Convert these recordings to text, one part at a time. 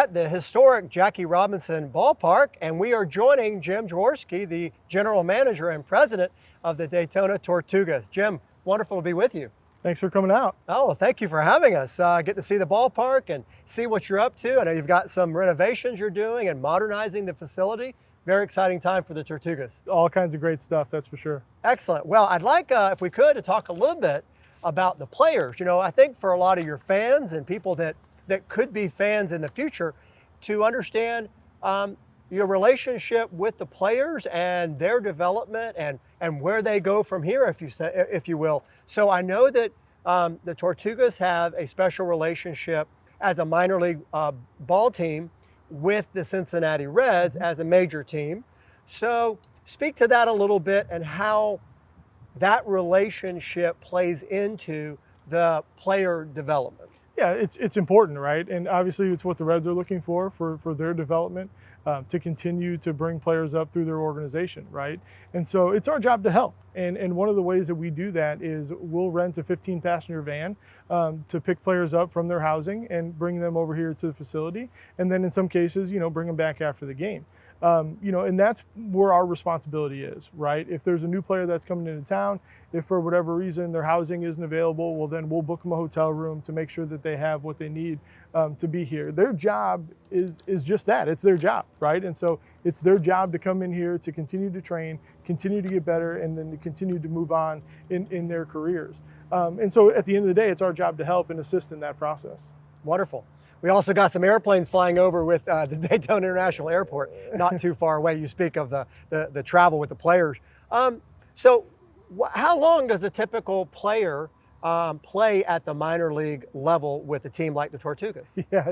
at the historic Jackie Robinson Ballpark, and we are joining Jim Jaworski, the general manager and president of the Daytona Tortugas. Jim, wonderful to be with you. Thanks for coming out. Oh, well, thank you for having us. Get to see the ballpark and see what you're up to. I know you've got some renovations you're doing and modernizing the facility. Very exciting time for the Tortugas. All kinds of great stuff, that's for sure. Excellent. Well, I'd like, if we could, to talk a little bit about the players. You know, I think for a lot of your fans and people that could be fans in the future, to understand your relationship with the players and their development and where they go from here, if you will. So I know that the Tortugas have a special relationship as a minor league ball team with the Cincinnati Reds as a major team. So speak to that a little bit and how that relationship plays into the player development. Yeah, it's important, right? And obviously it's what the Reds are looking for their development, to continue to bring players up through their organization, right? And so it's our job to help. And one of the ways that we do that is we'll rent a 15-passenger van to pick players up from their housing and bring them over here to the facility. And then in some cases, bring them back after the game. And that's where our responsibility is, right? If there's a new player that's coming into town, if for whatever reason their housing isn't available, well, then we'll book them a hotel room to make sure that they have what they need to be here. Their job is just that. It's their job, right? And so it's their job to come in here to continue to train, continue to get better, and then to continue to move on in their careers. And so at the end of the day, it's our job to help and assist in that process. Wonderful. We also got some airplanes flying over with the Daytona International Airport, not too far away. You speak of the travel with the players. So how long does a typical player play at the minor league level with a team like the Tortugas? Yeah,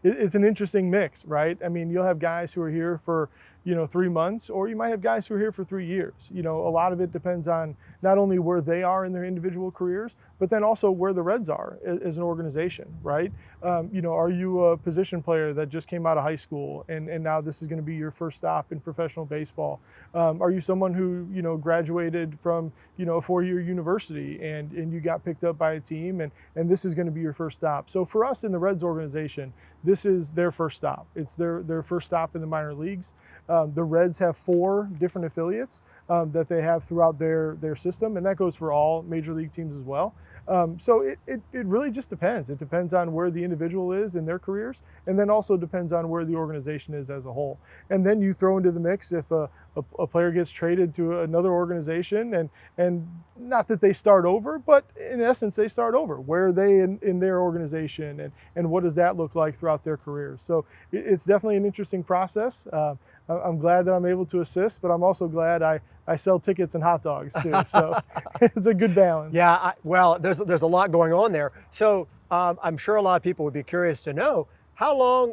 it's an interesting mix, right? I mean, you'll have guys who are here for 3 months, or you might have guys who are here for 3 years. A lot of it depends on not only where they are in their individual careers, but then also where the Reds are as an organization, right? Are you a position player that just came out of high school and now this is going to be your first stop in professional baseball? Are you someone who, graduated from, a 4-year university and you got picked up by a team and this is going to be your first stop? So for us in the Reds organization, this is their first stop. It's their first stop in the minor leagues. The Reds have 4 different affiliates that they have throughout their system, and that goes for all major league teams as well. So it really just depends. It depends on where the individual is in their careers, and then also depends on where the organization is as a whole. And then you throw into the mix if a player gets traded to another organization, and not that they start over, but in essence they start over. Where are they in their organization, and what does that look like throughout their careers? So it's definitely an interesting process. I'm glad that I'm able to assist, but I'm also glad I sell tickets and hot dogs too. So it's a good balance. Yeah, well, there's a lot going on there. So I'm sure a lot of people would be curious to know how long,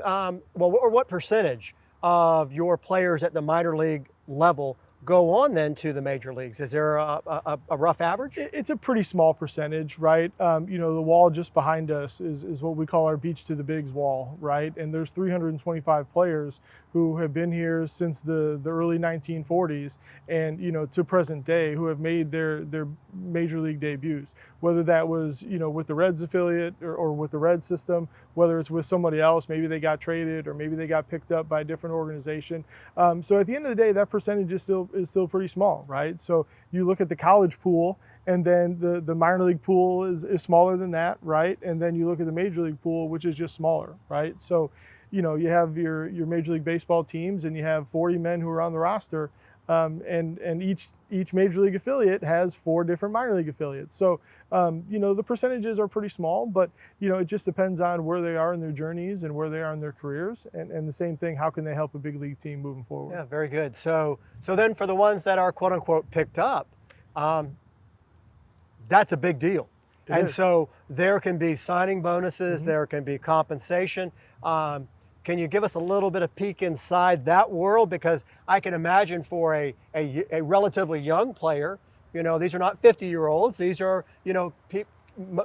or what percentage of your players at the minor league level go on then to the major leagues? Is there a rough average? It's a pretty small percentage, right? The wall just behind us is what we call our Beach to the Bigs wall, right? And there's 325 players who have been here since the early 1940s and, to present day, who have made their major league debuts, whether that was, with the Reds affiliate or with the Reds system, whether it's with somebody else, maybe they got traded or maybe they got picked up by a different organization. So at the end of the day, that percentage is still pretty small, right? So you look at the college pool, and then the minor league pool is smaller than that, right? And then you look at the major league pool, which is just smaller, right? So, you have your Major League Baseball teams, and you have 40 men who are on the roster, and each Major League affiliate has 4 different minor league affiliates. So, the percentages are pretty small, but, it just depends on where they are in their journeys and where they are in their careers. And the same thing, how can they help a big league team moving forward? Yeah, very good. So then for the ones that are quote unquote picked up, that's a big deal. And so there can be signing bonuses, there can be compensation. Can you give us a little bit of peek inside that world? Because I can imagine for a relatively young player, these are not 50-year-olds. These are,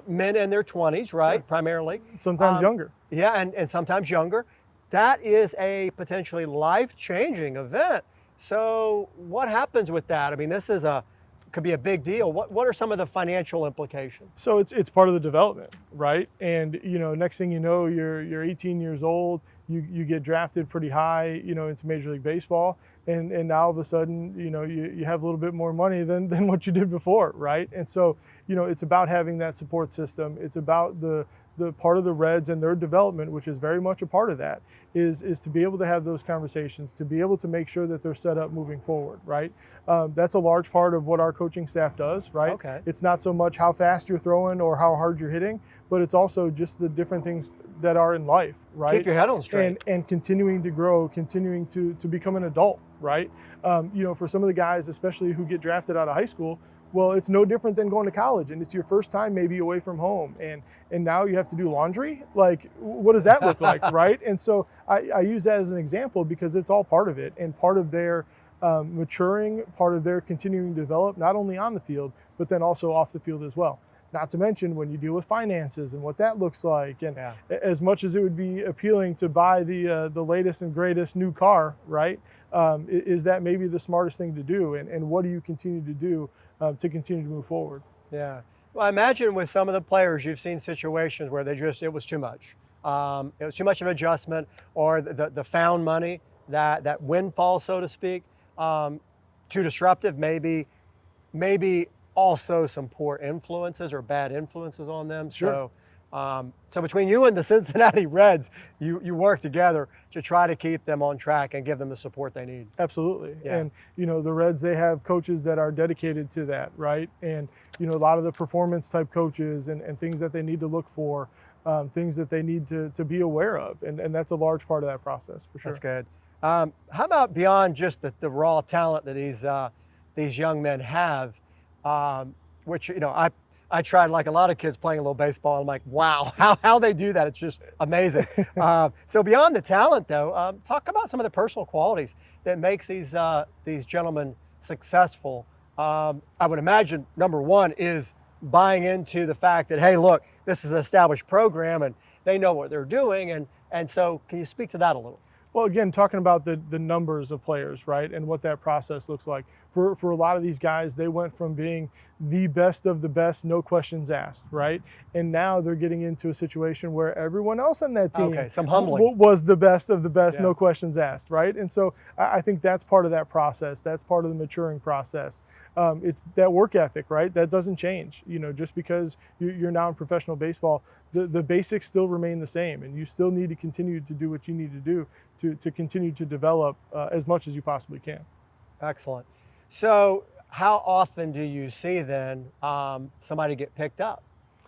men in their 20s, right? Yeah. Primarily. Sometimes younger. Yeah, and sometimes younger. That is a potentially life-changing event. So what happens with that? I mean, this is could be a big deal. What are some of the financial implications? So it's part of the development, right? And next thing you know, you're 18 years old, you get drafted pretty high, into Major League Baseball, and now all of a sudden, you have a little bit more money than what you did before, right? And so, it's about having that support system. It's about the part of the Reds and their development, which is very much a part of that, is to be able to have those conversations, to be able to make sure that they're set up moving forward, right? That's a large part of what our coaching staff does, right? Okay. It's not so much how fast you're throwing or how hard you're hitting, but it's also just the different things that are in life, right? Keep your head on straight. And continuing to grow, continuing to become an adult, right? For some of the guys, especially who get drafted out of high school, well, it's no different than going to college, and it's your first time maybe away from home, and now you have to do laundry. Like, what does that look like, right? And so I use that as an example because it's all part of it, and part of their maturing, part of their continuing to develop, not only on the field, but then also off the field as well. Not to mention when you deal with finances and what that looks like. And as much as it would be appealing to buy the latest and greatest new car, right? Is that maybe the smartest thing to do? And what do you continue to do to continue to move forward? Yeah. Well, I imagine with some of the players, you've seen situations where it was too much. It was too much of an adjustment, or the found money, that windfall, so to speak, too disruptive, maybe also some poor influences or bad influences on them. Sure. So between you and the Cincinnati Reds, you work together to try to keep them on track and give them the support they need. Absolutely. Yeah. And, the Reds, they have coaches that are dedicated to that, right? And, a lot of the performance type coaches and things that they need to look for, things that they need to be aware of. And that's a large part of that process, for sure. That's good. How about beyond just the raw talent that these young men have, which, I tried, like a lot of kids, playing a little baseball. I'm like, wow, how they do that. It's just amazing. So beyond the talent, though, talk about some of the personal qualities that makes these gentlemen successful. I would imagine number one is buying into the fact that, hey, look, this is an established program and they know what they're doing. And so can you speak to that a little? Well, again, talking about the numbers of players, right, and what that process looks like. For a lot of these guys, they went from being the best of the best, no questions asked, right? And now they're getting into a situation where everyone else on that team some humbling. Was the best of the best, Yeah. no questions asked, right? And so I think that's part of that process. That's part of the maturing process. It's that work ethic, right? That doesn't change. Just because you're now in professional baseball, the basics still remain the same, and you still need to continue to do what you need to do to continue to develop as much as you possibly can. Excellent. So how often do you see then somebody get picked up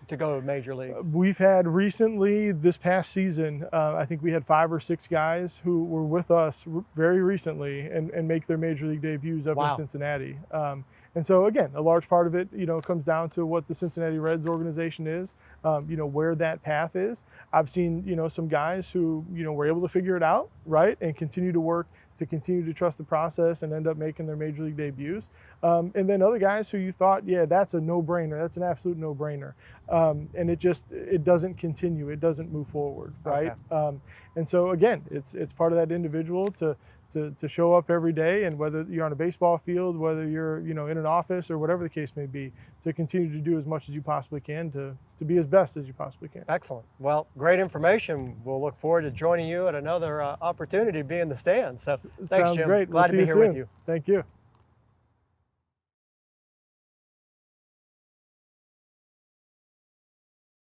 to go to Major League? We've had recently, this past season, I think we had 5 or 6 guys who were with us very recently and make their Major League debuts up in Cincinnati. And so again, a large part of it, comes down to what the Cincinnati Reds organization is, where that path is. I've seen, some guys who, were able to figure it out, right, and continue to work to continue to trust the process and end up making their Major League debuts. And then other guys who you thought, yeah, that's a no-brainer, that's an absolute no-brainer. And it doesn't continue, it doesn't move forward, right? Okay. And so again, it's part of that individual to show up every day, and whether you're on a baseball field, whether you're in an office or whatever the case may be, to continue to do as much as you possibly can to be as best as you possibly can. Excellent. Well, great information. We'll look forward to joining you at another opportunity to be in the stands. So thanks, Sounds Jim. great. Glad to be here with you. Thank you.